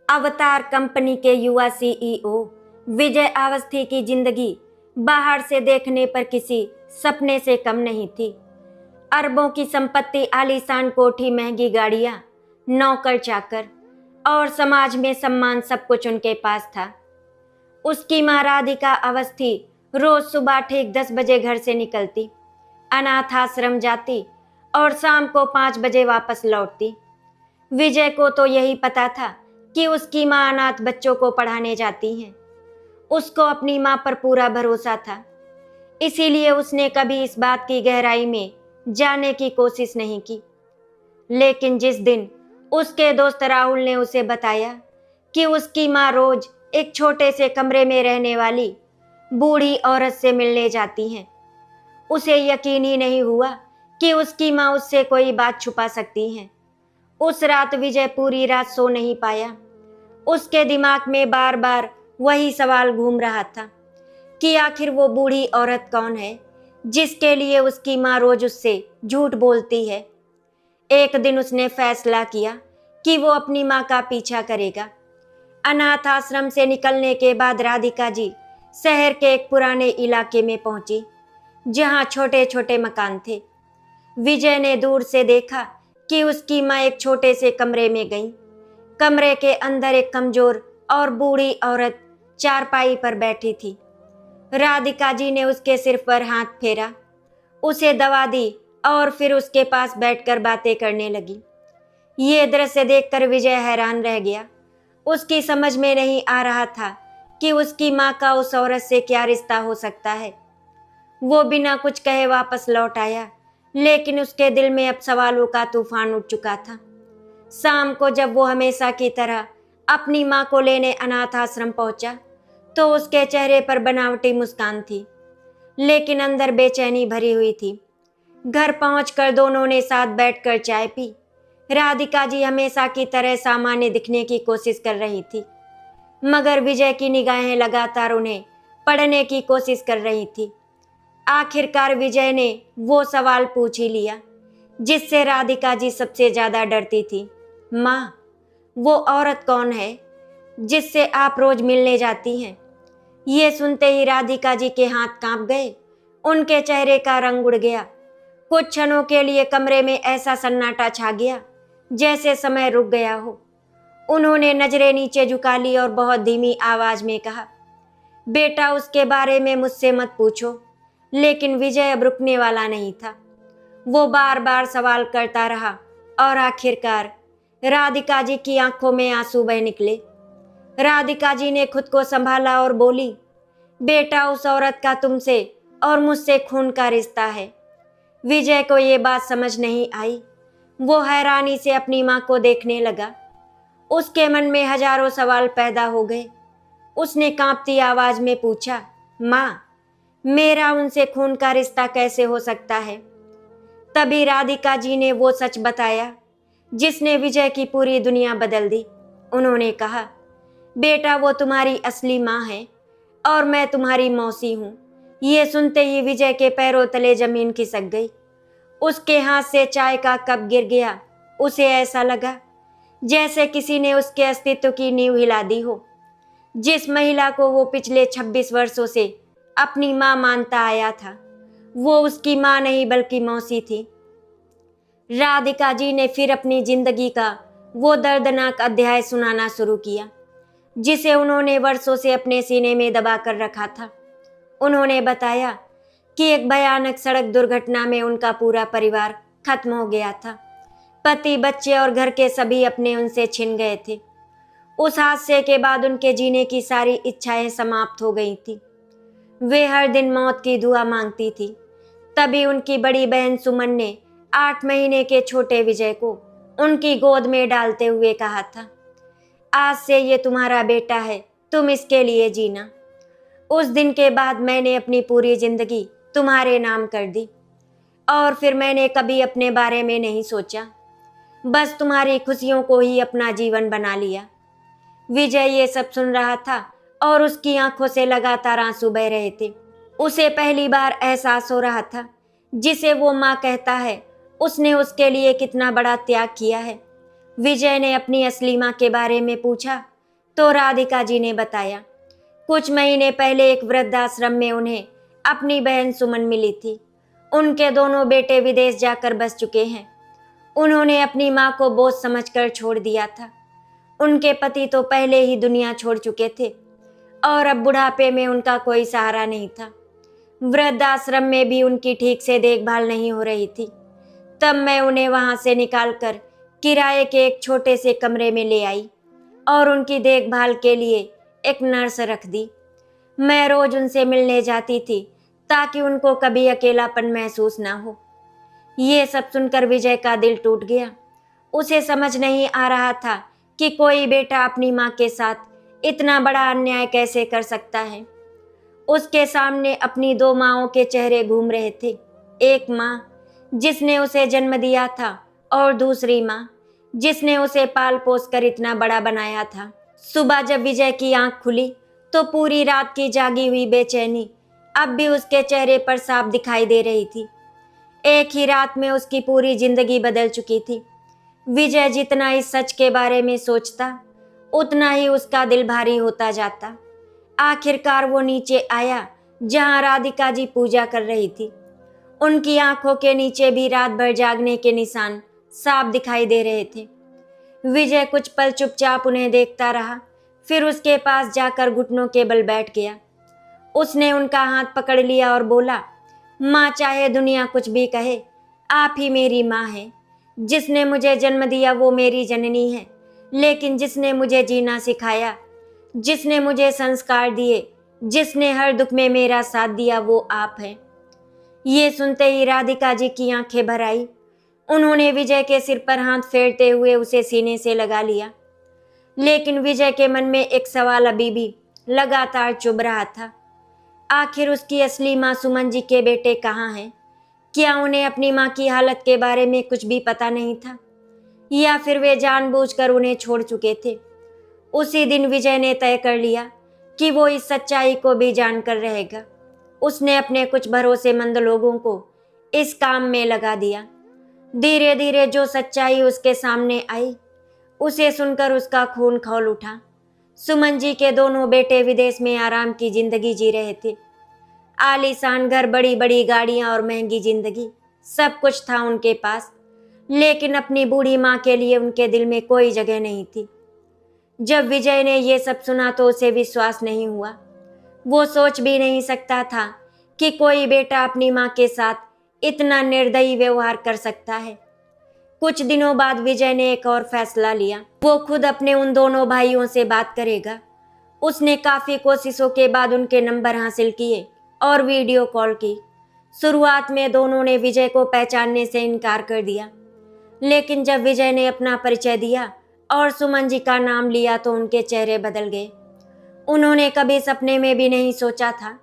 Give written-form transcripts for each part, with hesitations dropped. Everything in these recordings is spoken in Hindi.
अवतार कंपनी के युवा सीईओ विजय अवस्थी की जिंदगी बाहर से देखने पर किसी सपने से कम नहीं थी। अरबों की संपत्ति, आलीशान कोठी, महंगी गाड़ियां, नौकर चाकर और समाज में सम्मान, सब कुछ उनके पास था। उसकी मां राधिका अवस्थी रोज सुबह ठीक 10 बजे घर से निकलती, अनाथ आश्रम जाती और शाम को 5 बजे वापस लौटती। विजय को तो यही पता था कि उसकी मां अनाथ बच्चों को पढ़ाने जाती हैं। उसको अपनी मां पर पूरा भरोसा था, इसीलिए उसने कभी इस बात की गहराई में जाने की कोशिश नहीं की। लेकिन जिस दिन उसके दोस्त राहुल ने उसे बताया कि उसकी मां रोज एक छोटे से कमरे में रहने वाली बूढ़ी औरत से मिलने जाती हैं, उसे यकीन ही नहीं हुआ कि उसकी मां उससे कोई बात छुपा सकती हैं। उस रात विजय पूरी रात सो नहीं पाया। उसके दिमाग में बार बार वही सवाल घूम रहा था कि आखिर वो बूढ़ी औरत कौन है जिसके लिए उसकी मां रोज उससे झूठ बोलती है। एक दिन उसने फैसला किया कि वो अपनी मां का पीछा करेगा। अनाथ आश्रम से निकलने के बाद राधिका जी शहर के एक पुराने इलाके में पहुंची, जहां छोटे छोटे मकान थे। विजय ने दूर से देखा कि उसकी मां एक छोटे से कमरे में गई। कमरे के अंदर एक कमजोर और बूढ़ी औरत चारपाई पर बैठी थी। राधिका जी ने उसके सिर पर हाथ फेरा, उसे दवा दी और फिर उसके पास बैठकर बातें करने लगी। ये दृश्य देखकर विजय हैरान रह गया। उसकी समझ में नहीं आ रहा था कि उसकी मां का उस औरत से क्या रिश्ता हो सकता है। वो बिना कुछ कहे वापस लौट आया, लेकिन उसके दिल में अब सवालों का तूफान उठ चुका था। शाम को जब वो हमेशा की तरह अपनी मां को लेने अनाथ आश्रम पहुंचा, तो उसके चेहरे पर बनावटी मुस्कान थी, लेकिन अंदर बेचैनी भरी हुई थी। घर पहुंचकर दोनों ने साथ बैठकर चाय पी। राधिका जी हमेशा की तरह सामान्य दिखने की कोशिश कर रही थी, मगर विजय की निगाहें लगातार उन्हें पढ़ने की कोशिश कर रही थी। आखिरकार विजय ने वो सवाल पूछ ही लिया जिससे राधिका जी सबसे ज्यादा डरती थी। माँ, वो औरत कौन है जिससे आप रोज मिलने जाती हैं? ये सुनते ही राधिका जी के हाथ कांप गए, उनके चेहरे का रंग उड़ गया। कुछ क्षणों के लिए कमरे में ऐसा सन्नाटा छा गया जैसे समय रुक गया हो। उन्होंने नजरें नीचे झुका ली और बहुत धीमी आवाज में कहा, बेटा, उसके बारे में मुझसे मत पूछो। लेकिन विजय अब रुकने वाला नहीं था। वो बार बार सवाल करता रहा और आखिरकार राधिका जी की आंखों में आंसू बह निकले। राधिका जी ने खुद को संभाला और बोली, बेटा, उस औरत का तुमसे और मुझसे खून का रिश्ता है। विजय को ये बात समझ नहीं आई। वो हैरानी से अपनी मां को देखने लगा। उसके मन में हजारों सवाल पैदा हो गए। उसने कांपती आवाज में पूछा, मां, मेरा उनसे खून का रिश्ता कैसे हो सकता है? तभी राधिका जी ने वो सच बताया जिसने विजय की पूरी दुनिया बदल दी। उन्होंने कहा, बेटा, वो तुम्हारी असली मां है और मैं तुम्हारी मौसी हूं। ये सुनते ही विजय के पैरों तले जमीन खिसक गई। उसके हाथ से चाय का कप गिर गया। उसे ऐसा लगा जैसे किसी ने उसके अस्तित्व की नींव हिला दी हो। जिस महिला को वो पिछले 26 वर्षों से अपनी मां मानता आया था, वो उसकी मां नहीं बल्कि मौसी थी। राधिका जी ने फिर अपनी जिंदगी का वो दर्दनाक अध्याय सुनाना शुरू किया जिसे उन्होंने वर्षों से अपने सीने में दबा कर रखा था। उन्होंने बताया कि एक भयानक सड़क दुर्घटना में उनका पूरा परिवार खत्म हो गया था। पति, बच्चे और घर के सभी अपने उनसे छिन गए थे। उस हादसे के बाद उनके जीने की सारी इच्छाएं समाप्त हो गई थी। वे हर दिन मौत की दुआ मांगती थी। तभी उनकी बड़ी बहन सुमन ने 8 महीने के छोटे विजय को उनकी गोद में डालते हुए कहा था, आज से ये तुम्हारा बेटा है, तुम इसके लिए जीना। उस दिन के बाद मैंने अपनी पूरी जिंदगी तुम्हारे नाम कर दी और फिर मैंने कभी अपने बारे में नहीं सोचा, बस तुम्हारी खुशियों को ही अपना जीवन बना लिया। विजय ये सब सुन रहा था और उसकी आंखों से लगातार आंसू बह रहे थे। उसे पहली बार एहसास हो रहा था जिसे वो माँ कहता है, उसने उसके लिए कितना बड़ा त्याग किया है। विजय ने अपनी असली माँ के बारे में पूछा तो राधिका जी ने बताया, कुछ महीने पहले एक वृद्धाश्रम में उन्हें अपनी बहन सुमन मिली थी। उनके दोनों बेटे विदेश जाकर बस चुके हैं। उन्होंने अपनी माँ को बोझ समझकर छोड़ दिया था। उनके पति तो पहले ही दुनिया छोड़ चुके थे और अब बुढ़ापे में उनका कोई सहारा नहीं था। वृद्धाश्रम में भी उनकी ठीक से देखभाल नहीं हो रही थी। तब मैं उन्हें वहां से निकालकर किराए के एक छोटे से कमरे में ले आई और उनकी देखभाल के लिए एक नर्स रख दी। मैं रोज उनसे मिलने जाती थी ताकि उनको कभी अकेलापन महसूस ना हो। ये सब सुनकर विजय का दिल टूट गया। उसे समझ नहीं आ रहा था कि कोई बेटा अपनी माँ के साथ इतना बड़ा अन्याय कैसे कर सकता है। उसके सामने अपनी दो माँओं के चेहरे घूम रहे थे। एक माँ जिसने उसे जन्म दिया था और दूसरी माँ जिसने उसे पाल पोस कर इतना बड़ा बनाया था। सुबह जब विजय की आंख खुली तो पूरी रात की जागी हुई बेचैनी अब भी उसके चेहरे पर साफ दिखाई दे रही थी। एक ही रात में उसकी पूरी जिंदगी बदल चुकी थी। विजय जितना इस सच के बारे में सोचता उतना ही उसका दिल भारी होता जाता। आखिरकार वो नीचे आया जहां राधिका जी पूजा कर रही थी। उनकी आंखों के नीचे भी रात भर जागने के निशान साफ दिखाई दे रहे थे। विजय कुछ पल चुपचाप उन्हें देखता रहा, फिर उसके पास जाकर घुटनों के बल बैठ गया। उसने उनका हाथ पकड़ लिया और बोला, माँ चाहे दुनिया कुछ भी कहे, आप ही मेरी माँ है। जिसने मुझे जन्म दिया वो मेरी जननी है, लेकिन जिसने मुझे जीना सिखाया, जिसने मुझे संस्कार दिए, जिसने हर दुख में मेरा साथ दिया वो आप हैं। ये सुनते ही राधिका जी की आंखें भर आई। उन्होंने विजय के सिर पर हाथ फेरते हुए उसे सीने से लगा लिया। लेकिन विजय के मन में एक सवाल अभी भी लगातार चुभ रहा था। आखिर उसकी असली माँ सुमन जी के बेटे कहाँ हैं? क्या उन्हें अपनी माँ की हालत के बारे में कुछ भी पता नहीं था, या फिर वे जानबूझकर उन्हें छोड़ चुके थे? उसी दिन विजय ने तय कर लिया कि वो इस सच्चाई को भी जानकर रहेगा। उसने अपने कुछ भरोसेमंद लोगों को इस काम में लगा दिया। धीरे धीरे जो सच्चाई उसके सामने आई, उसे सुनकर उसका खून खौल उठा। सुमन जी के दोनों बेटे विदेश में आराम की जिंदगी जी रहे थे। आलीशान घर, बड़ी बड़ी गाड़ियां और महंगी जिंदगी, सब कुछ था उनके पास। लेकिन अपनी बूढ़ी माँ के लिए उनके दिल में कोई जगह नहीं थी। जब विजय ने ये सब सुना तो उसे विश्वास नहीं हुआ। वो सोच भी नहीं सकता था कि कोई बेटा अपनी माँ के साथ इतना निर्दयी व्यवहार कर सकता है। कुछ दिनों बाद विजय ने एक और फैसला लिया। वो खुद अपने उन दोनों भाइयों से बात करेगा। उसने काफी कोशिशों के बाद उनके नंबर हासिल किए और वीडियो कॉल की। शुरुआत में दोनों ने विजय को पहचानने से इनकार कर दिया, लेकिन जब विजय ने अपना परिचय दिया और सुमन जी का नाम लिया तो उनके चेहरे बदल गए। उन्होंने कभी सपने में भी नहीं सोचा था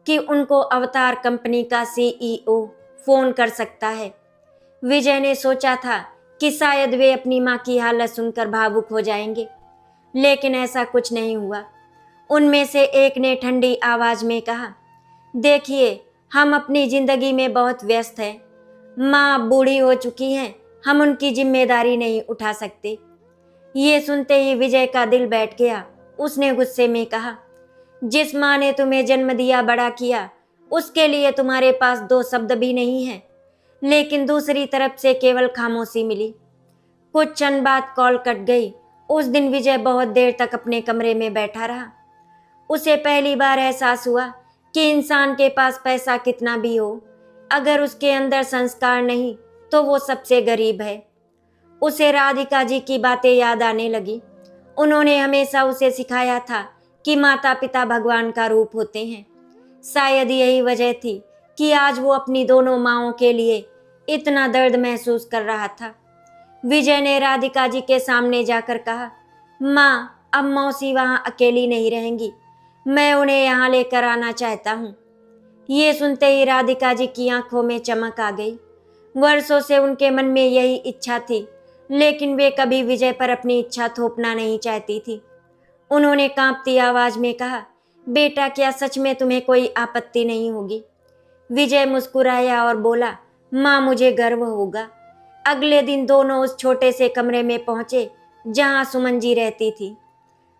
कि उनको अवतार कंपनी का CEO फोन कर सकता है। विजय ने सोचा था कि शायद वे अपनी माँ की हालत सुनकर भावुक हो जाएंगे, लेकिन ऐसा कुछ नहीं हुआ। उनमें से एक ने ठंडी आवाज में कहा, देखिए, हम अपनी जिंदगी में बहुत व्यस्त हैं। माँ बूढ़ी हो चुकी हैं, हम उनकी जिम्मेदारी नहीं उठा सकते। ये सुनते ही विजय का दिल बैठ गया। उसने गुस्से में कहा, जिस माँ ने तुम्हें जन्म दिया, बड़ा किया, उसके लिए तुम्हारे पास दो शब्द भी नहीं है। लेकिन दूसरी तरफ से केवल खामोशी मिली। कुछ क्षण बाद कॉल कट गई। उस दिन विजय बहुत देर तक अपने कमरे में बैठा रहा। उसे पहली बार एहसास हुआ कि इंसान के पास पैसा कितना भी हो, अगर उसके अंदर संस्कार नहीं तो वो सबसे गरीब है। उसे राधिका जी की बातें याद आने लगी। उन्होंने हमेशा उसे सिखाया था कि माता पिता भगवान का रूप होते हैं। शायद यही वजह थी कि आज वो अपनी दोनों माँओं के लिए इतना दर्द महसूस कर रहा था। विजय ने राधिका जी के सामने जाकर कहा, माँ, अब मौसी वहाँ अकेली नहीं रहेंगी, मैं उन्हें यहाँ लेकर आना चाहता हूँ। ये सुनते ही राधिका जी की आंखों में चमक आ गई। वर्षों से उनके मन में यही इच्छा थी, लेकिन वे कभी विजय पर अपनी इच्छा थोपना नहीं चाहती थी। उन्होंने कांपती आवाज में कहा, बेटा, क्या सच में तुम्हें कोई आपत्ति नहीं होगी? विजय मुस्कुराया और बोला, माँ, मुझे गर्व होगा। अगले दिन दोनों उस छोटे से कमरे में पहुंचे जहां सुमन जी रहती थी।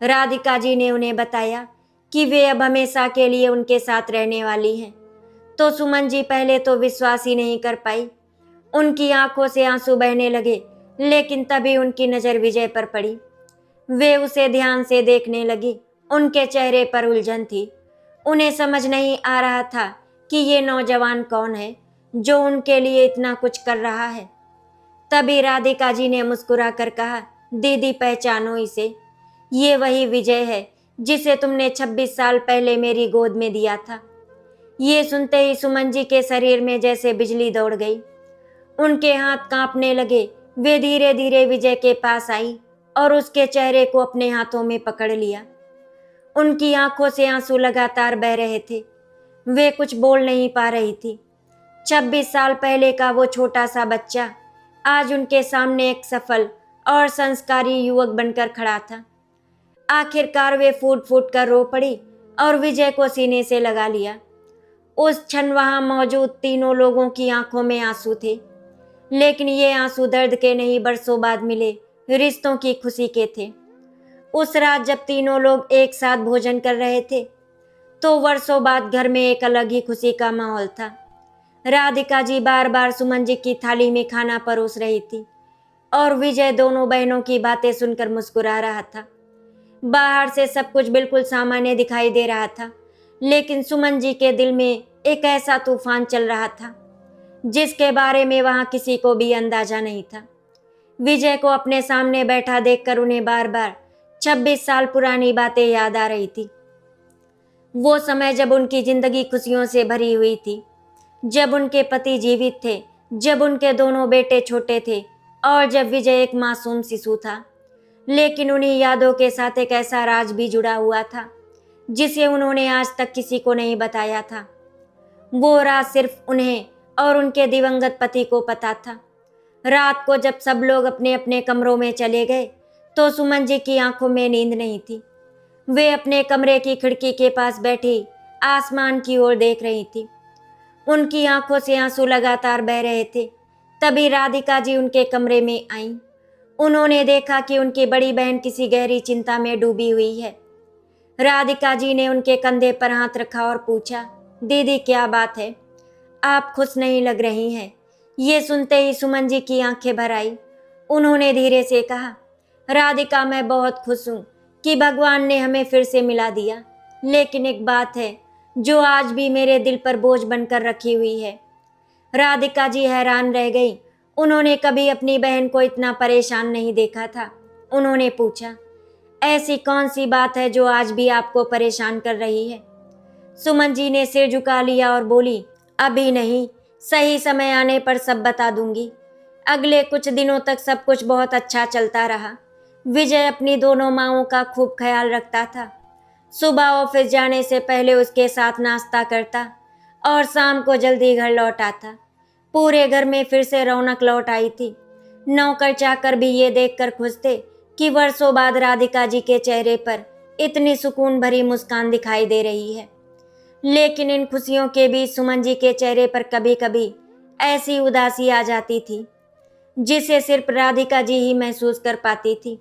राधिका जी ने उन्हें बताया कि वे अब हमेशा के लिए उनके साथ रहने वाली हैं। तो सुमन जी पहले तो विश्वास ही नहीं कर पाई। उनकी आंखों से आंसू बहने लगे, लेकिन तभी उनकी नज़र विजय पर पड़ी। वे उसे ध्यान से देखने लगी। उनके चेहरे पर उलझन थी। उन्हें समझ नहीं आ रहा था कि ये नौजवान कौन है जो उनके लिए इतना कुछ कर रहा है। तभी राधिका जी ने मुस्कुरा कर कहा, दीदी पहचानो इसे, ये वही विजय है जिसे तुमने 26 साल पहले मेरी गोद में दिया था। ये सुनते ही सुमन जी के शरीर में जैसे बिजली दौड़ गई। उनके हाथ कांपने लगे। वे धीरे धीरे विजय के पास आई और उसके चेहरे को अपने हाथों में पकड़ लिया। उनकी आंखों से आंसू लगातार बह रहे थे। वे कुछ बोल नहीं पा रही थी। 26 साल पहले का वो छोटा सा बच्चा आज उनके सामने एक सफल और संस्कारी युवक बनकर खड़ा था। आखिरकार वे फूट फूट कर रो पड़ी और विजय को सीने से लगा लिया। उस क्षण वहां मौजूद तीनों लोगों की आंखों में आंसू थे, लेकिन ये आंसू दर्द के नहीं, बरसों बाद मिले रिश्तों की खुशी के थे। उस रात जब तीनों लोग एक साथ भोजन कर रहे थे, तो वर्षों बाद घर में एक अलग ही खुशी का माहौल था। राधिका जी बार बार सुमन जी की थाली में खाना परोस रही थी और विजय दोनों बहनों की बातें सुनकर मुस्कुरा रहा था। बाहर से सब कुछ बिल्कुल सामान्य दिखाई दे रहा था, लेकिन सुमन जी के दिल में एक ऐसा तूफान चल रहा था जिसके बारे में वहां किसी को भी अंदाजा नहीं था। विजय को अपने सामने बैठा देखकर उन्हें बार बार 26 साल पुरानी बातें याद आ रही थी। वो समय जब उनकी जिंदगी खुशियों से भरी हुई थी, जब उनके पति जीवित थे, जब उनके दोनों बेटे छोटे थे और जब विजय एक मासूम शिशु था। लेकिन उन्हीं यादों के साथ एक ऐसा राज भी जुड़ा हुआ था जिसे उन्होंने आज तक किसी को नहीं बताया था। वो राज सिर्फ उन्हें और उनके दिवंगत पति को पता था। रात को जब सब लोग अपने अपने कमरों में चले गए, तो सुमन जी की आंखों में नींद नहीं थी। वे अपने कमरे की खिड़की के पास बैठी आसमान की ओर देख रही थी। उनकी आंखों से आंसू लगातार बह रहे थे। तभी राधिका जी उनके कमरे में आईं। उन्होंने देखा कि उनकी बड़ी बहन किसी गहरी चिंता में डूबी हुई है। राधिका जी ने उनके कंधे पर हाथ रखा और पूछा, दीदी क्या बात है, आप खुश नहीं लग रही हैं। ये सुनते ही सुमन जी की आंखें भर आई। उन्होंने धीरे से कहा, राधिका मैं बहुत खुश हूँ कि भगवान ने हमें फिर से मिला दिया, लेकिन एक बात है जो आज भी मेरे दिल पर बोझ बनकर रखी हुई है। राधिका जी हैरान रह गई। उन्होंने कभी अपनी बहन को इतना परेशान नहीं देखा था। उन्होंने पूछा, ऐसी कौन सी बात है जो आज भी आपको परेशान कर रही है? सुमन जी ने सिर झुका लिया और बोली, अभी नहीं, सही समय आने पर सब बता दूंगी। अगले कुछ दिनों तक सब कुछ बहुत अच्छा चलता रहा। विजय अपनी दोनों माँओं का खूब ख्याल रखता था। सुबह ऑफिस जाने से पहले उसके साथ नाश्ता करता और शाम को जल्दी घर लौट आता। पूरे घर में फिर से रौनक लौट आई थी। नौकर चाकर भी ये देखकर खुश थे कि वर्षों बाद राधिका जी के चेहरे पर इतनी सुकून भरी मुस्कान दिखाई दे रही है। लेकिन इन खुशियों के बीच सुमन जी के चेहरे पर कभी कभी ऐसी उदासी आ जाती थी जिसे सिर्फ राधिका जी ही महसूस कर पाती थी।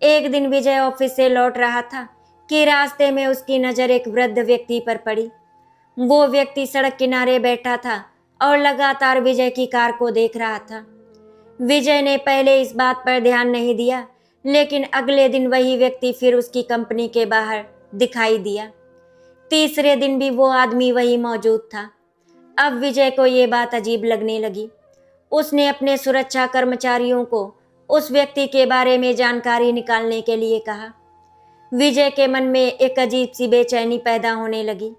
एक दिन विजय ऑफिस से लौट रहा था कि रास्ते में उसकी नज़र एक वृद्ध व्यक्ति पर पड़ी। वो व्यक्ति सड़क किनारे बैठा था और लगातार विजय की कार को देख रहा था। विजय ने पहले इस बात पर ध्यान नहीं दिया, लेकिन अगले दिन वही व्यक्ति फिर उसकी कंपनी के बाहर दिखाई दिया। तीसरे दिन भी वो आदमी वही मौजूद था। अब विजय को ये बात अजीब लगने लगी। उसने अपने सुरक्षा कर्मचारियों को उस व्यक्ति के बारे में जानकारी निकालने के लिए कहा। विजय के मन में एक अजीब सी बेचैनी पैदा होने लगी।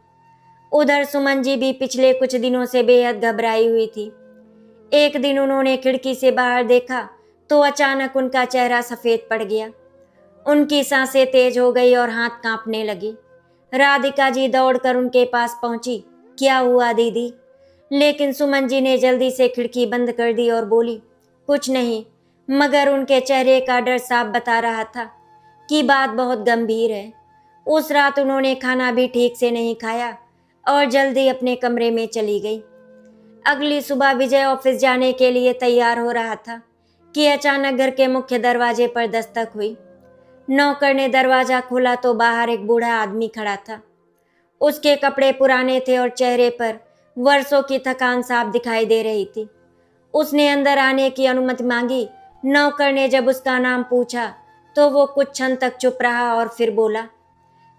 उधर सुमन जी भी पिछले कुछ दिनों से बेहद घबराई हुई थी। एक दिन उन्होंने खिड़की से बाहर देखा तो अचानक उनका चेहरा सफ़ेद पड़ गया। उनकी सांसें तेज हो गई और हाथ कांपने लगी। राधिका जी दौड़कर उनके पास पहुंची। क्या हुआ दीदी? लेकिन सुमन जी ने जल्दी से खिड़की बंद कर दी और बोली, कुछ नहीं, मगर उनके चेहरे का डर साफ बता रहा था कि बात बहुत गंभीर है। उस रात उन्होंने खाना भी ठीक से नहीं खाया और जल्दी अपने कमरे में चली गई। अगली सुबह विजय ऑफिस जाने के लिए तैयार हो रहा था कि अचानक घर के मुख्य दरवाजे पर दस्तक हुई। नौकर ने दरवाजा खोला तो बाहर एक बूढ़ा आदमी खड़ा था। उसके कपड़े पुराने थे और चेहरे पर वर्षों की थकान साफ दिखाई दे रही थी। उसने अंदर आने की अनुमति मांगी। नौकर ने जब उसका नाम पूछा तो वो कुछ क्षण तक चुप रहा और फिर बोला,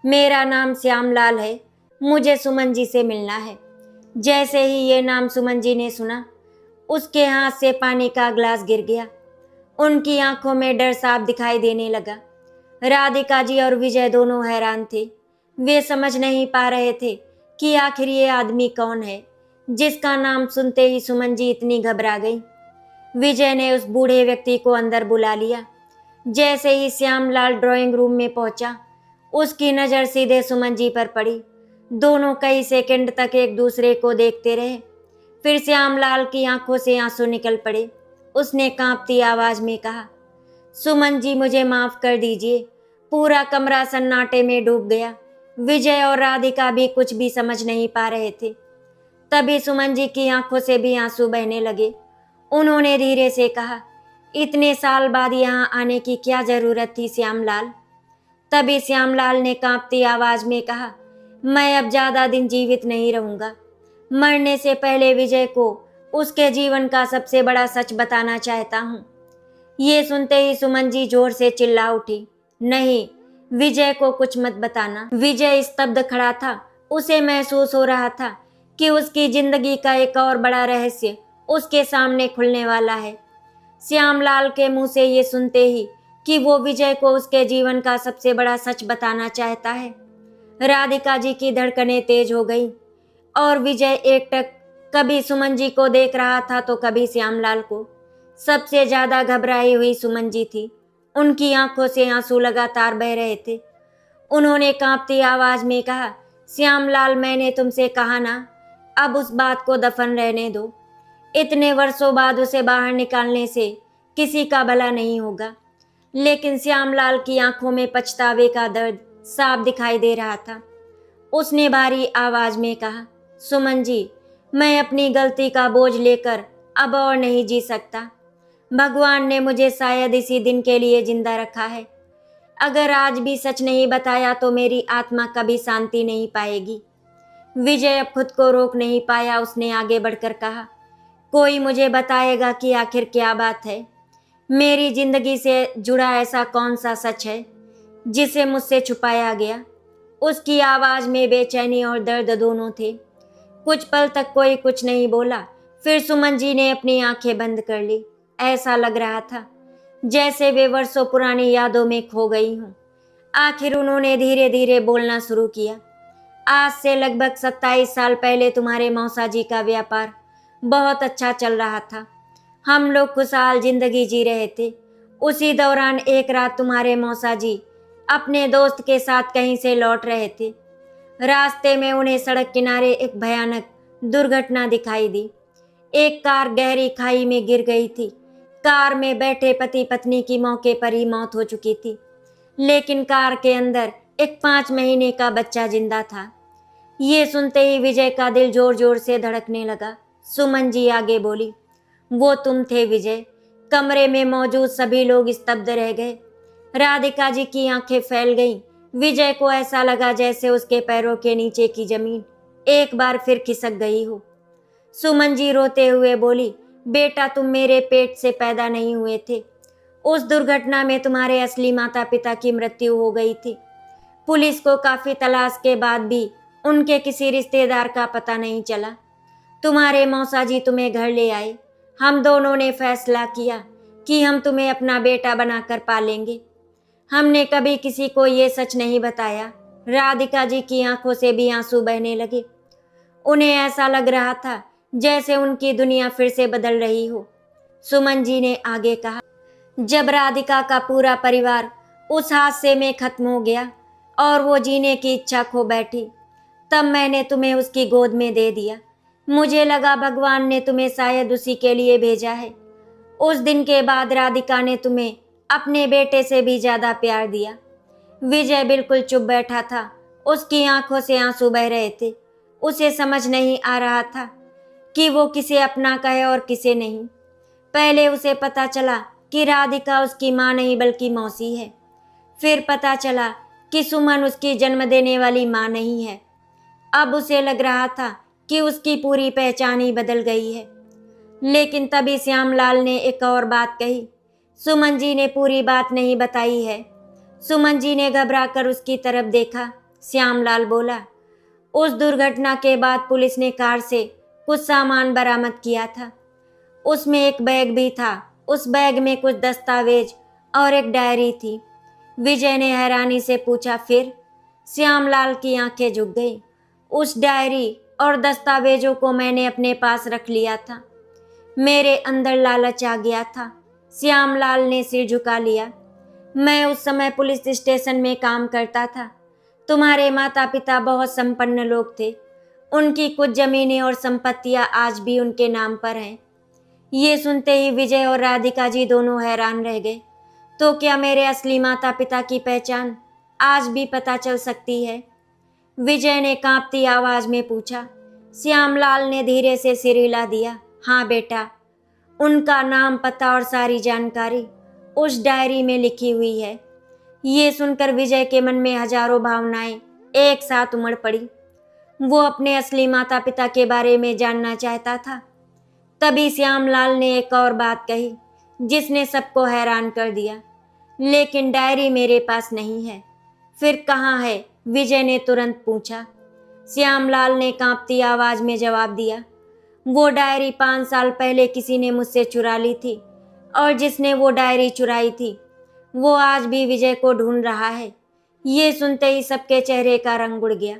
मेरा नाम श्यामलाल है, मुझे सुमन जी से मिलना है। जैसे ही ये नाम सुमन जी ने सुना, उसके हाथ से पानी का ग्लास गिर गया। उनकी आंखों में डर साफ दिखाई देने लगा। राधिका जी और विजय दोनों हैरान थे। वे समझ नहीं पा रहे थे कि आखिर ये आदमी कौन है जिसका नाम सुनते ही सुमन जी इतनी घबरा गई। विजय ने उस बूढ़े व्यक्ति को अंदर बुला लिया। जैसे ही श्यामलाल ड्राइंग रूम में पहुंचा, उसकी नज़र सीधे सुमन जी पर पड़ी। दोनों कई सेकंड तक एक दूसरे को देखते रहे। फिर श्यामलाल की आंखों से आंसू निकल पड़े। उसने कांपती आवाज में कहा, सुमन जी मुझे माफ कर दीजिए। पूरा कमरा सन्नाटे में डूब गया। विजय और राधिका भी कुछ भी समझ नहीं पा रहे थे। तभी सुमन जी की आंखों से भी आंसू बहने लगे। उन्होंने धीरे से कहा, इतने साल बाद यहाँ आने की क्या जरूरत थी श्यामलाल? तभी श्यामलाल ने कांपती आवाज में कहा, मैं अब ज्यादा दिन जीवित नहीं रहूंगा। मरने से पहले विजय को उसके जीवन का सबसे बड़ा सच बताना चाहता हूँ। ये सुनते ही सुमन जी जोर से चिल्ला उठी, नहीं, विजय को कुछ मत बताना। विजय स्तब्ध खड़ा था। उसे महसूस हो रहा था कि उसकी जिंदगी का एक और बड़ा रहस्य उसके सामने खुलने वाला है। श्यामलाल के मुंह से ये सुनते ही कि वो विजय को उसके जीवन का सबसे बड़ा सच बताना चाहता है, राधिका जी की धड़कनें तेज हो गई और विजय एकटक कभी सुमन जी को देख रहा था तो कभी श्यामलाल को। सबसे ज्यादा घबराई हुई सुमन जी थी। उनकी आंखों से आंसू लगातार बह रहे थे। उन्होंने कांपती आवाज में कहा, श्यामलाल, मैंने तुमसे कहा ना, अब उस बात को दफन रहने दो। इतने वर्षों बाद उसे बाहर निकालने से किसी का भला नहीं होगा। लेकिन श्यामलाल की आंखों में पछतावे का दर्द साफ दिखाई दे रहा था। उसने भारी आवाज में कहा, सुमन जी, मैं अपनी गलती का बोझ लेकर अब और नहीं जी सकता। भगवान ने मुझे शायद इसी दिन के लिए जिंदा रखा है। अगर आज भी सच नहीं बताया तो मेरी आत्मा कभी शांति नहीं पाएगी। विजय अब खुद को रोक नहीं पाया। उसने आगे बढ़कर कहा, कोई मुझे बताएगा कि आखिर क्या बात है? मेरी जिंदगी से जुड़ा ऐसा कौन सा सच है जिसे मुझसे छुपाया गया? उसकी आवाज में बेचैनी और दर्द दोनों थे। कुछ पल तक कोई कुछ नहीं बोला। फिर सुमन जी ने अपनी आंखें बंद कर ली। ऐसा लग रहा था जैसे वे वर्षों पुरानी यादों में खो गई हों। आखिर उन्होंने धीरे धीरे बोलना शुरू किया। आज से लगभग 27 साल पहले तुम्हारे मौसा जी का व्यापार बहुत अच्छा चल रहा था। हम लोग खुशहाल जिंदगी जी रहे थे। उसी दौरान एक रात तुम्हारे मौसा जी अपने दोस्त के साथ कहीं से लौट रहे थे। रास्ते में उन्हें सड़क किनारे एक भयानक दुर्घटना दिखाई दी। एक कार गहरी खाई में गिर गई थी। कार में बैठे पति पत्नी की मौके पर ही मौत हो चुकी थी, लेकिन कार के अंदर एक 5 महीने का बच्चा जिंदा था। ये सुनते ही विजय का दिल जोर जोर से धड़कने लगा। सुमन जी आगे बोली, वो तुम थे विजय। कमरे में मौजूद सभी लोग स्तब्ध रह गए। राधिका जी की आंखें फैल गईं। विजय को ऐसा लगा जैसे उसके पैरों के नीचे की जमीन एक बार फिर खिसक गई हो। सुमन जी रोते हुए बोली, बेटा, तुम मेरे पेट से पैदा नहीं हुए थे। उस दुर्घटना में तुम्हारे असली माता पिता की मृत्यु हो गई थी। पुलिस को काफी तलाश के बाद भी उनके किसी रिश्तेदार का पता नहीं चला। तुम्हारे मौसा जी तुम्हें घर ले आए। हम दोनों ने फैसला किया कि हम तुम्हें अपना बेटा बनाकर पालेंगे। हमने कभी किसी को ये सच नहीं बताया। राधिका जी की आंखों से भी आंसू बहने लगे। उन्हें ऐसा लग रहा था जैसे उनकी दुनिया फिर से बदल रही हो। सुमन जी ने आगे कहा, जब राधिका का पूरा परिवार उस हादसे में खत्म हो गया और वो जीने की इच्छा खो बैठी, तब मैंने तुम्हें उसकी गोद में दे दिया। मुझे लगा भगवान ने तुम्हें शायद उसी के लिए भेजा है। उस दिन के बाद राधिका ने तुम्हें अपने बेटे से भी ज्यादा प्यार दिया। विजय बिल्कुल चुप बैठा था। उसकी आंखों से आंसू बह रहे थे। उसे समझ नहीं आ रहा था कि वो किसे अपना कहे और किसे नहीं। पहले उसे पता चला कि राधिका उसकी माँ नहीं बल्कि मौसी है। फिर पता चला कि सुमन उसकी जन्म देने वाली माँ नहीं है। अब उसे लग रहा था कि उसकी पूरी पहचान ही बदल गई है। लेकिन तभी श्यामलाल ने एक और बात कही। सुमन जी ने पूरी बात नहीं बताई है। सुमन जी ने घबरा कर उसकी तरफ देखा। श्यामलाल बोला, उस दुर्घटना के बाद पुलिस ने कार से कुछ सामान बरामद किया था। उसमें एक बैग भी था। उस बैग में कुछ दस्तावेज और एक डायरी थी। विजय ने हैरानी से पूछा, फिर? श्यामलाल की आंखें झुक गई। उस डायरी और दस्तावेजों को मैंने अपने पास रख लिया था। मेरे अंदर लालच आ गया था। श्यामलाल ने सिर झुका लिया। मैं उस समय पुलिस स्टेशन में काम करता था। तुम्हारे माता पिता बहुत संपन्न लोग थे। उनकी कुछ जमीनें और संपत्तियां आज भी उनके नाम पर हैं। ये सुनते ही विजय और राधिका जी दोनों हैरान रह गए। तो क्या मेरे असली माता पिता की पहचान आज भी पता चल सकती है? विजय ने कांपती आवाज में पूछा। श्यामलाल ने धीरे से सिर हिला दिया। हाँ बेटा, उनका नाम, पता और सारी जानकारी उस डायरी में लिखी हुई है। ये सुनकर विजय के मन में हजारों भावनाएं एक साथ उमड़ पड़ी। वो अपने असली माता पिता के बारे में जानना चाहता था। तभी श्यामलाल ने एक और बात कही जिसने सबको हैरान कर दिया। लेकिन डायरी मेरे पास नहीं है। फिर कहाँ है? विजय ने तुरंत पूछा। श्यामलाल ने कांपती आवाज में जवाब दिया, वो डायरी 5 साल पहले किसी ने मुझसे चुरा ली थी और जिसने वो डायरी चुराई थी वो आज भी विजय को ढूंढ रहा है। ये सुनते ही सबके चेहरे का रंग उड़ गया।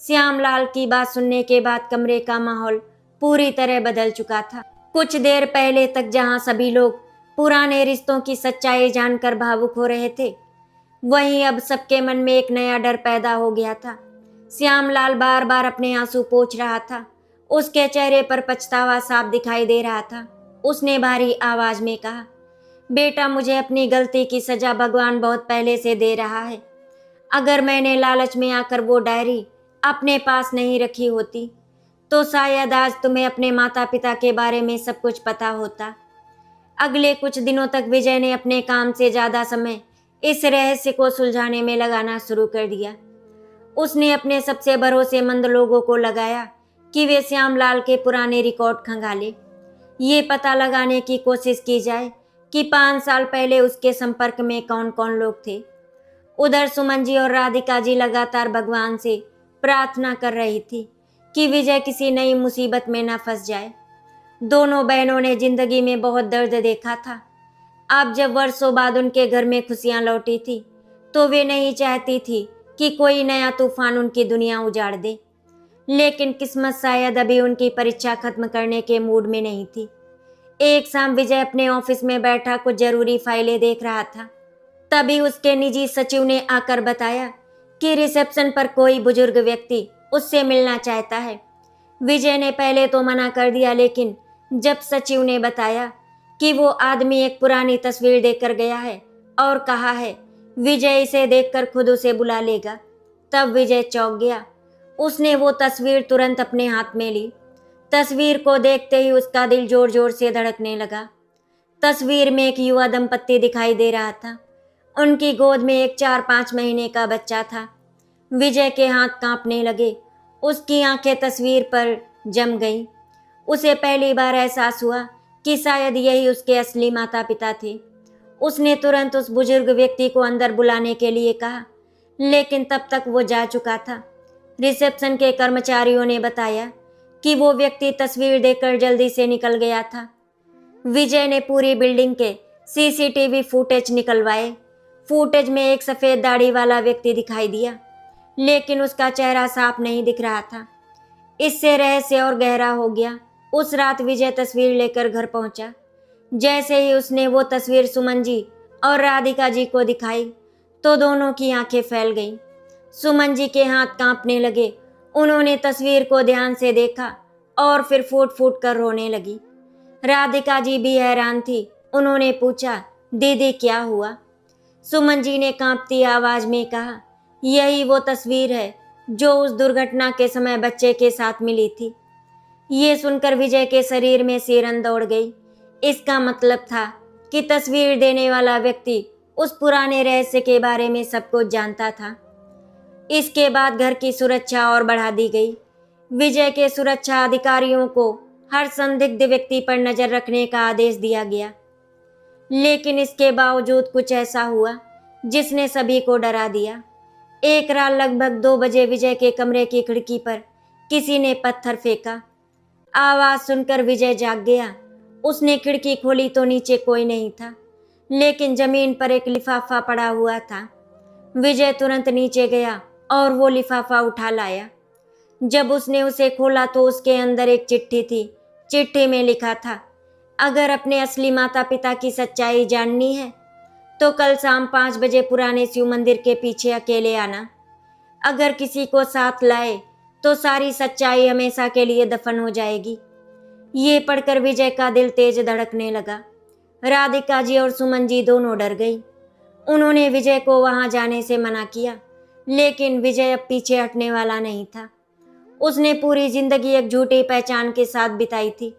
श्यामलाल की बात सुनने के बाद कमरे का माहौल पूरी तरह बदल चुका था। कुछ देर पहले तक जहां सभी लोग पुराने रिश्तों की सच्चाई जानकर भावुक हो रहे थे, वहीं अब सबके मन में एक नया डर पैदा हो गया था। श्यामलाल बार बार अपने आंसू पोंछ रहा था। उसके चेहरे पर पछतावा साफ दिखाई दे रहा था। उसने भारी आवाज में कहा, बेटा, मुझे अपनी गलती की सजा भगवान बहुत पहले से दे रहा है। अगर मैंने लालच में आकर वो डायरी अपने पास नहीं रखी होती तो शायद आज तुम्हें अपने माता पिता के बारे में सब कुछ पता होता। अगले कुछ दिनों तक विजय ने अपने काम से ज़्यादा समय इस रहस्य को सुलझाने में लगाना शुरू कर दिया। उसने अपने सबसे भरोसेमंद लोगों को लगाया कि वे श्यामलाल के पुराने रिकॉर्ड खंगाले। ये पता लगाने की कोशिश की जाए कि 5 साल पहले उसके संपर्क में कौन कौन लोग थे। उधर सुमन जी और राधिका जी लगातार भगवान से प्रार्थना कर रही थी कि विजय किसी नई मुसीबत में न फंस जाए। दोनों बहनों ने जिंदगी में बहुत दर्द देखा था। अब जब वर्षों बाद उनके घर में खुशियां लौटी थी तो वे नहीं चाहती थी कि कोई नया तूफान उनकी दुनिया उजाड़ दे। लेकिन किस्मत शायद अभी उनकी परीक्षा खत्म करने के मूड में नहीं थी। एक शाम विजय अपने ऑफिस में बैठा कुछ जरूरी फाइलें देख रहा था। तभी उसके निजी सचिव ने आकर बताया कि रिसेप्शन पर कोई बुजुर्ग व्यक्ति उससे मिलना चाहता है। विजय ने पहले तो मना कर दिया, लेकिन जब सचिव ने बताया कि वो आदमी एक पुरानी तस्वीर देखकर गया है और कहा है विजय इसे देखकर खुद उसे बुला लेगा, तब विजय चौंक गया। उसने वो तस्वीर तुरंत अपने हाथ में ली। तस्वीर को देखते ही उसका दिल जोर जोर से धड़कने लगा। तस्वीर में एक युवा दंपत्ति दिखाई दे रहा था। उनकी गोद में एक 4-5 महीने का बच्चा था। विजय के हाथ कांपने लगे। उसकी आंखें तस्वीर पर जम गईं। उसे पहली बार एहसास हुआ कि शायद यही उसके असली माता पिता थे। उसने तुरंत उस बुजुर्ग व्यक्ति को अंदर बुलाने के लिए कहा, लेकिन तब तक वो जा चुका था। रिसेप्शन के कर्मचारियों ने बताया कि वो व्यक्ति तस्वीर देखकर जल्दी से निकल गया था। विजय ने पूरी बिल्डिंग के सीसीटीवी फुटेज निकलवाए। फुटेज में एक सफ़ेद दाढ़ी वाला व्यक्ति दिखाई दिया, लेकिन उसका चेहरा साफ नहीं दिख रहा था। इससे रहस्य और गहरा हो गया। उस रात विजय तस्वीर लेकर घर पहुंचा। जैसे ही उसने वो तस्वीर सुमन जी और राधिका जी को दिखाई तो दोनों की आंखें फैल गईं। सुमन जी के हाथ कांपने लगे। उन्होंने तस्वीर को ध्यान से देखा और फिर फूट फूट कर रोने लगी। राधिका जी भी हैरान थी। उन्होंने पूछा, दीदी क्या हुआ? सुमन जी ने कांपती आवाज में कहा, यही वो तस्वीर है जो उस दुर्घटना के समय बच्चे के साथ मिली थी। ये सुनकर विजय के शरीर में सिरन दौड़ गई। इसका मतलब था कि तस्वीर देने वाला व्यक्ति उस पुराने रहस्य के बारे में सब कुछ जानता था। इसके बाद घर की सुरक्षा और बढ़ा दी गई। विजय के सुरक्षा अधिकारियों को हर संदिग्ध व्यक्ति पर नजर रखने का आदेश दिया गया, लेकिन इसके बावजूद कुछ ऐसा हुआ जिसने सभी को डरा दिया। एक रात लगभग 2 बजे विजय के कमरे की खिड़की पर किसी ने पत्थर फेंका। आवाज सुनकर विजय जाग गया। उसने खिड़की खोली तो नीचे कोई नहीं था, लेकिन जमीन पर एक लिफाफा पड़ा हुआ था। विजय तुरंत नीचे गया और वो लिफाफा उठा लाया। जब उसने उसे खोला तो उसके अंदर एक चिट्ठी थी। चिट्ठी में लिखा था, अगर अपने असली माता पिता की सच्चाई जाननी है तो कल शाम 5 बजे पुराने शिव मंदिर के पीछे अकेले आना। अगर किसी को साथ लाए तो सारी सच्चाई हमेशा के लिए दफन हो जाएगी। ये पढ़कर विजय का दिल तेज धड़कने लगा। राधिका जी और सुमन जी दोनों डर गई। उन्होंने विजय को वहां जाने से मना किया, लेकिन विजय अब पीछे हटने वाला नहीं था। उसने पूरी जिंदगी एक झूठी पहचान के साथ बिताई थी।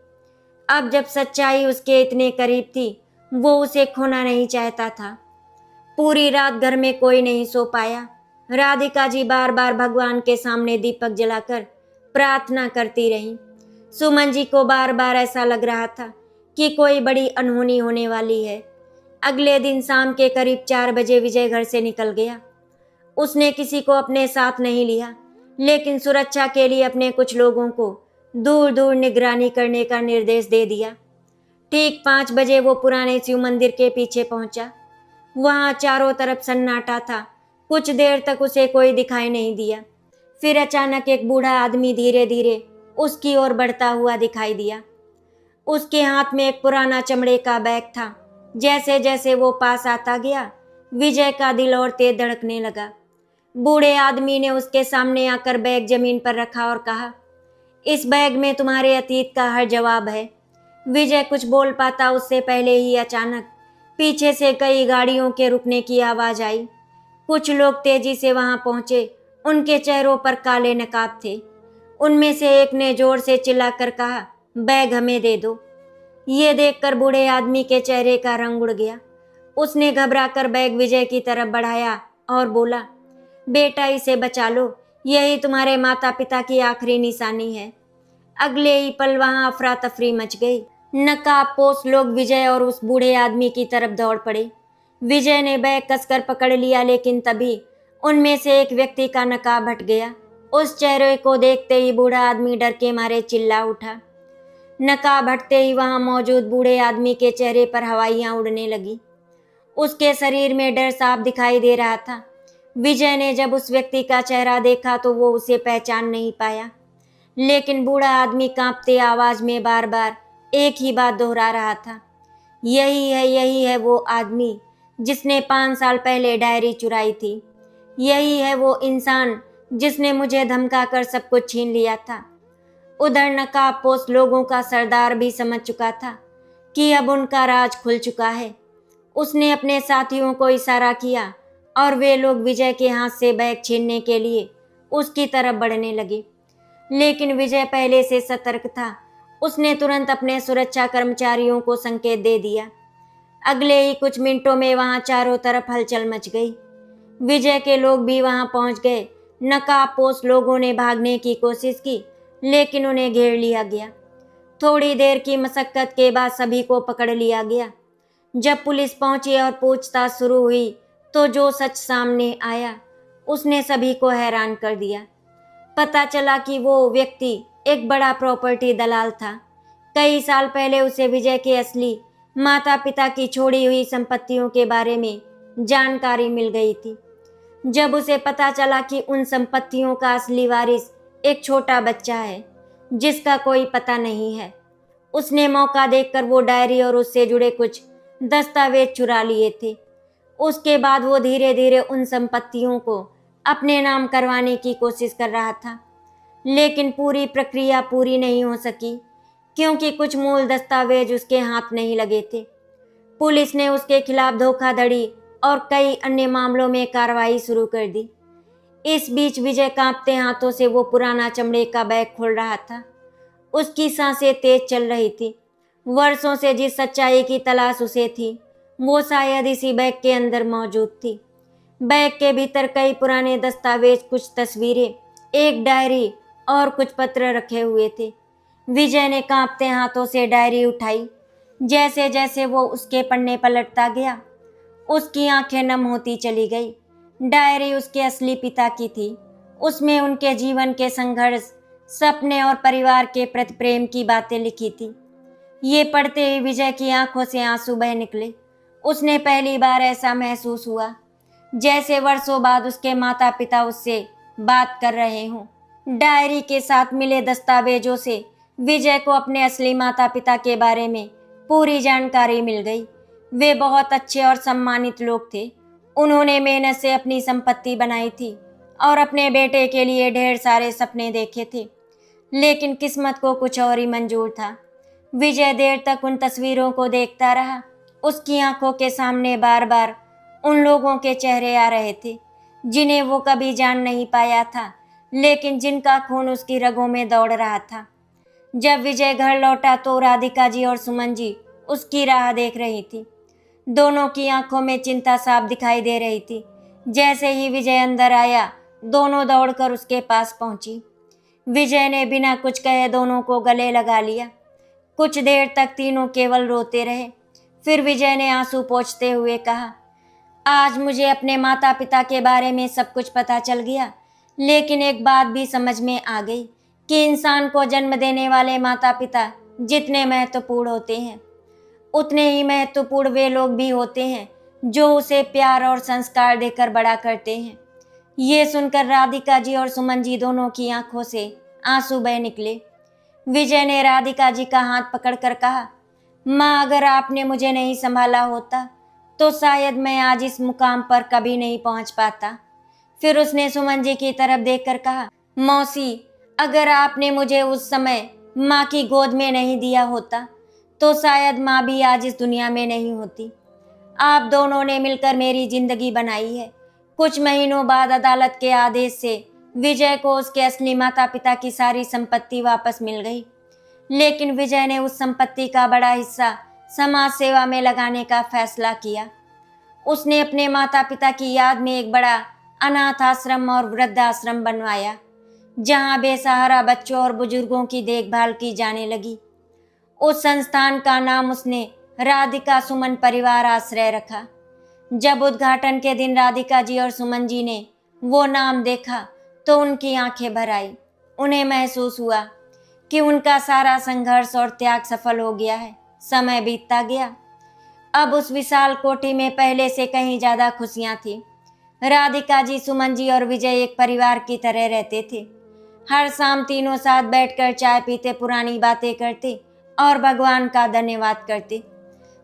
अब जब सच्चाई उसके इतने करीब थी, वो उसे खोना नहीं चाहता था। पूरी रात घर में कोई नहीं सो पाया। राधिका जी बार बार भगवान के सामने दीपक जलाकर प्रार्थना करती रहीं। सुमन जी को बार बार ऐसा लग रहा था कि कोई बड़ी अनहोनी होने वाली है। अगले दिन शाम के करीब 4 बजे विजय घर से निकल गया। उसने किसी को अपने साथ नहीं लिया, लेकिन सुरक्षा के लिए अपने कुछ लोगों को दूर दूर निगरानी करने का निर्देश दे दिया। ठीक 5 बजे वो पुराने शिव मंदिर के पीछे पहुंचा। वहां चारों तरफ सन्नाटा था। कुछ देर तक उसे कोई दिखाई नहीं दिया। फिर अचानक एक बूढ़ा आदमी धीरे धीरे उसकी ओर बढ़ता हुआ दिखाई दिया। उसके हाथ में एक पुराना चमड़े का बैग था। जैसे जैसे वो पास आता गया, विजय का दिल और तेज धड़कने लगा। बूढ़े आदमी ने उसके सामने आकर बैग जमीन पर रखा और कहा, इस बैग में तुम्हारे अतीत का हर जवाब है। विजय कुछ बोल पाता उससे पहले ही अचानक पीछे से कई गाड़ियों के रुकने की आवाज आई। कुछ लोग तेजी से वहां पहुंचे। उनके चेहरों पर काले नकाब थे। उनमें से एक ने जोर से चिल्लाकर कहा, बैग हमें दे दो। ये देखकर बूढ़े आदमी के चेहरे का रंग उड़ गया। उसने घबराकर बैग विजय की तरफ बढ़ाया और बोला, बेटा इसे बचा लो, यही तुम्हारे माता पिता की आखिरी निशानी है। अगले ही पल वहां अफरा तफरी मच गई। नकाबपोश लोग विजय और उस बूढ़े आदमी की तरफ दौड़ पड़े। विजय ने बैग कसकर पकड़ लिया, लेकिन तभी उनमें से एक व्यक्ति का नकाब हट गया। उस चेहरे को देखते ही बूढ़ा आदमी डर के मारे चिल्ला उठा। नकाब हटते ही वहां मौजूद बूढ़े आदमी के चेहरे पर हवाइयां उड़ने लगी। उसके शरीर में डर साफ दिखाई दे रहा था। विजय ने जब उस व्यक्ति का चेहरा देखा तो वो उसे पहचान नहीं पाया, लेकिन बूढ़ा आदमी कांपते आवाज में बार बार एक ही बात दोहरा रहा था, यही है वो आदमी जिसने 5 साल पहले डायरी चुराई थी। यही है वो इंसान जिसने मुझे धमका कर सब कुछ छीन लिया था। उधर नकाबपोश लोगों का सरदार भी समझ चुका था कि अब उनका राज खुल चुका है। उसने अपने साथियों को इशारा किया और वे लोग विजय के हाथ से बैग छीनने के लिए उसकी तरफ बढ़ने लगे, लेकिन विजय पहले से सतर्क था। उसने तुरंत अपने सुरक्षा कर्मचारियों को संकेत दे दिया। अगले ही कुछ मिनटों में वहां चारों तरफ हलचल मच गई। विजय के लोग भी वहां पहुंच गए। नकाबपोश लोगों ने भागने की कोशिश की, लेकिन उन्हें घेर लिया गया। थोड़ी देर की मशक्कत के बाद सभी को पकड़ लिया गया। जब पुलिस पहुंची और पूछताछ शुरू हुई तो जो सच सामने आया उसने सभी को हैरान कर दिया। पता चला कि वो व्यक्ति एक बड़ा प्रॉपर्टी दलाल था। कई साल पहले उसे विजय के असली माता पिता की छोड़ी हुई संपत्तियों के बारे में जानकारी मिल गई थी। जब उसे पता चला कि उन संपत्तियों का असली वारिस एक छोटा बच्चा है जिसका कोई पता नहीं है, उसने मौका देखकर वो डायरी और उससे जुड़े कुछ दस्तावेज चुरा लिए थे। उसके बाद वो धीरे धीरे उन संपत्तियों को अपने नाम करवाने की कोशिश कर रहा था, लेकिन पूरी प्रक्रिया पूरी नहीं हो सकी क्योंकि कुछ मूल दस्तावेज उसके हाथ नहीं लगे थे। पुलिस ने उसके खिलाफ धोखाधड़ी और कई अन्य मामलों में कार्रवाई शुरू कर दी। इस बीच विजय कांपते हाथों से वो पुराना चमड़े का बैग खोल रहा था। उसकी सांसें तेज चल रही थी। वर्षों से जिस सच्चाई की तलाश उसे थी वो शायद इसी बैग के अंदर मौजूद थी। बैग के भीतर कई पुराने दस्तावेज, कुछ तस्वीरें, एक डायरी और कुछ पत्र रखे हुए थे। विजय ने कांपते हाथों से डायरी उठाई। जैसे जैसे वो उसके पन्ने पलटता गया, उसकी आंखें नम होती चली गई। डायरी उसके असली पिता की थी। उसमें उनके जीवन के संघर्ष, सपने और परिवार के प्रति प्रेम की बातें लिखी थी। ये पढ़ते ही विजय की आंखों से आंसू बह निकले। उसने पहली बार ऐसा महसूस हुआ जैसे वर्षों बाद उसके माता पिता उससे बात कर रहे हों। डायरी के साथ मिले दस्तावेजों से विजय को अपने असली माता पिता के बारे में पूरी जानकारी मिल गई। वे बहुत अच्छे और सम्मानित लोग थे। उन्होंने मेहनत से अपनी संपत्ति बनाई थी और अपने बेटे के लिए ढेर सारे सपने देखे थे, लेकिन किस्मत को कुछ और ही मंजूर था। विजय देर तक उन तस्वीरों को देखता रहा। उसकी आंखों के सामने बार बार उन लोगों के चेहरे आ रहे थे जिन्हें वो कभी जान नहीं पाया था, लेकिन जिनका खून उसकी रगों में दौड़ रहा था। जब विजय घर लौटा तो राधिका जी और सुमन जी उसकी राह देख रही थी। दोनों की आंखों में चिंता साफ दिखाई दे रही थी। जैसे ही विजय अंदर आया, दोनों दौड़कर उसके पास पहुंची। विजय ने बिना कुछ कहे दोनों को गले लगा लिया। कुछ देर तक तीनों केवल रोते रहे। फिर विजय ने आंसू पोंछते हुए कहा, आज मुझे अपने माता पिता के बारे में सब कुछ पता चल गया, लेकिन एक बात भी समझ में आ गई कि इंसान को जन्म देने वाले माता पिता जितने महत्वपूर्ण होते हैं, उतने ही महत्वपूर्ण वे लोग भी होते हैं जो उसे प्यार और संस्कार देकर बड़ा करते हैं। ये सुनकर राधिका जी और सुमन जी दोनों की आंखों से आंसू बह निकले। विजय ने राधिका जी का हाथ पकड़कर कहा, माँ, अगर आपने मुझे नहीं संभाला होता तो शायद मैं आज इस मुकाम पर कभी नहीं पहुंच पाता। फिर उसने सुमन जी की तरफ देखकर कहा, मौसी, अगर आपने मुझे उस समय माँ की गोद में नहीं दिया होता तो शायद माँ भी आज इस दुनिया में नहीं होती। आप दोनों ने मिलकर मेरी जिंदगी बनाई है। कुछ महीनों बाद अदालत के आदेश से विजय को उसके असली माता पिता की सारी संपत्ति वापस मिल गई, लेकिन विजय ने उस संपत्ति का बड़ा हिस्सा समाज सेवा में लगाने का फैसला किया। उसने अपने माता पिता की याद में एक बड़ा अनाथ आश्रम और वृद्धाश्रम बनवाया, जहां बेसहारा बच्चों और बुजुर्गों की देखभाल की जाने लगी। उस संस्थान का नाम उसने राधिका सुमन परिवार आश्रय रखा। जब उद्घाटन के दिन राधिका जी और सुमन जी ने वो नाम देखा तो उनकी आंखें भर आई। उन्हें महसूस हुआ कि उनका सारा संघर्ष और त्याग सफल हो गया है। समय बीतता गया। अब उस विशाल कोठी में पहले से कहीं ज्यादा खुशियां थी। राधिका जी, सुमन जी और विजय एक परिवार की तरह रहते थे। हर शाम तीनों साथ बैठकर चाय पीते, पुरानी बातें करते और भगवान का धन्यवाद करते।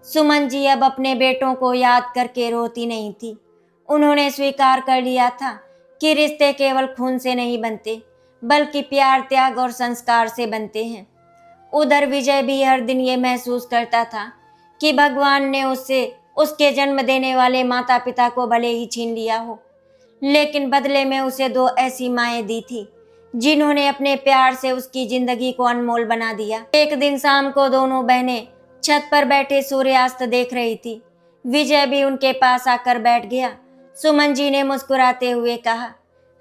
सुमन जी अब अपने बेटों को याद करके रोती नहीं थी। उन्होंने स्वीकार कर लिया था कि रिश्ते केवल खून से नहीं बनते, बल्कि प्यार, त्याग और संस्कार से बनते हैं। उधर विजय भी हर दिन ये महसूस करता था कि भगवान ने उससे उसके जन्म देने वाले माता पिता को भले ही छीन लिया हो, लेकिन बदले में उसे दो ऐसी माएं दी थी जिन्होंने अपने प्यार से उसकी जिंदगी को अनमोल बना दिया। एक दिन शाम को दोनों बहनें छत पर बैठे सूर्यास्त देख रही थी। विजय भी उनके पास आकर बैठ गया। सुमन जी ने मुस्कुराते हुए कहा,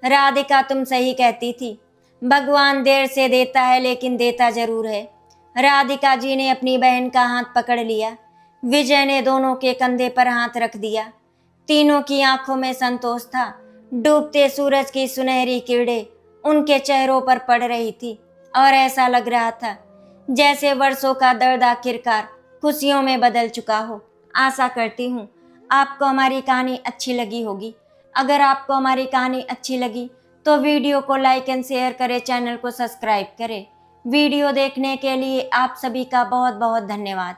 राधिका, तुम सही कहती थी, भगवान देर से देता है लेकिन देता जरूर है। राधिका जी ने अपनी बहन का हाथ पकड़ लिया। विजय ने दोनों के कंधे पर हाथ रख दिया। तीनों की आंखों में संतोष था। डूबते सूरज की सुनहरी किरणें उनके चेहरों पर पड़ रही थी और ऐसा लग रहा था जैसे वर्षों का दर्द आखिरकार खुशियों में बदल चुका हो। आशा करती हूँ आपको हमारी कहानी अच्छी लगी होगी। अगर आपको हमारी कहानी अच्छी लगी तो वीडियो को लाइक एंड शेयर करें, चैनल को सब्सक्राइब करें। वीडियो देखने के लिए आप सभी का बहुत बहुत धन्यवाद।